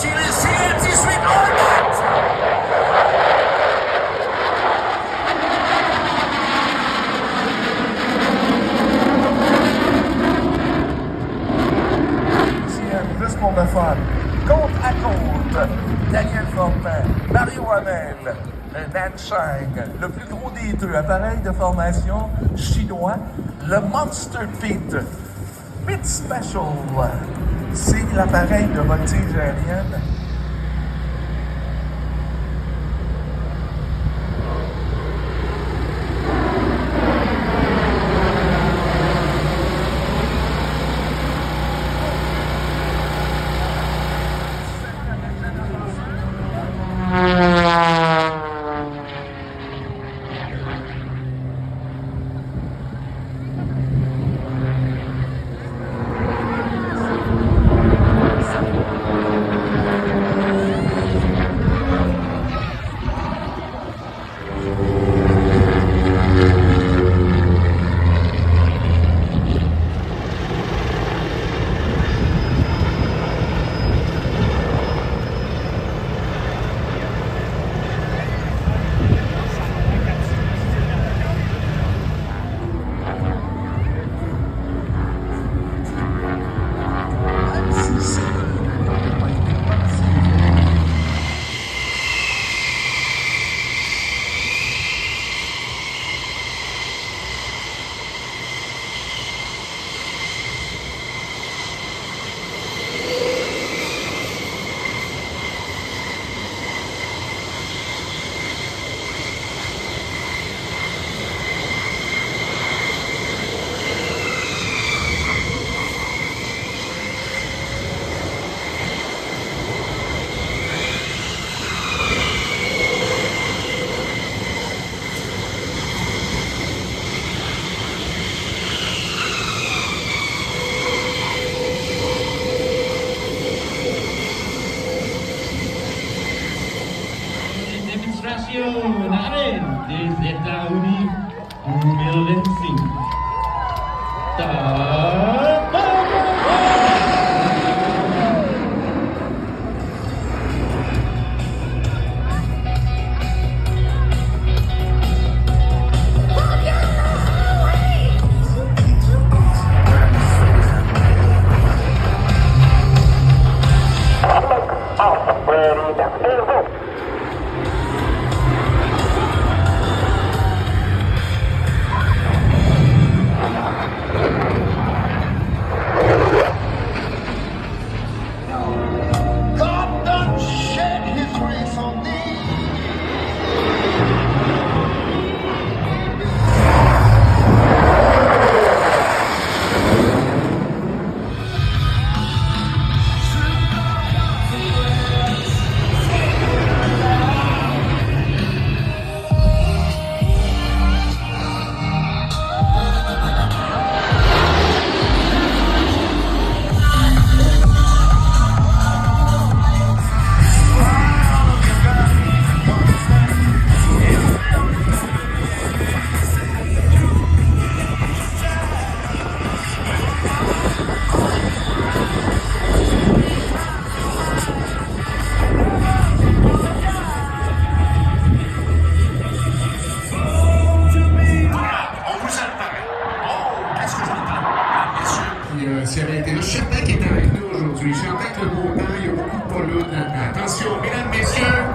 Voici les CR-18 Hornets! Juste pour le fun. Côte à côte, Daniel Fortin, Mario Hamel, Dan Chang, le plus gros des deux, appareil de formation chinois, le Monster Pit. Pit Special, c'est l'appareil de voltige aérienne. natin des États-Unis 2025. S'il avait été là, je suis certain qu'il est avec nous aujourd'hui. Je suis certain que le beau temps, il y a beaucoup de pollon là-dedans. Attention, mesdames, messieurs!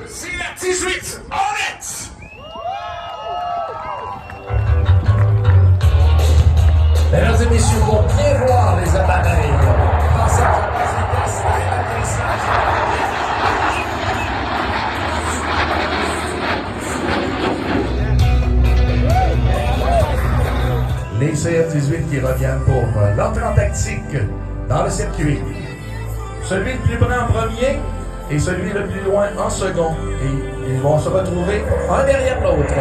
C'est la 18 Hornets! Mesdames et messieurs, pour bien voir les appareils, passage à base de test et atterrissage. Les CF-18 qui reviennent pour l'entrée en tactique dans le circuit. Celui le plus près en premier et celui le plus loin en second. Et ils vont se retrouver un derrière l'autre.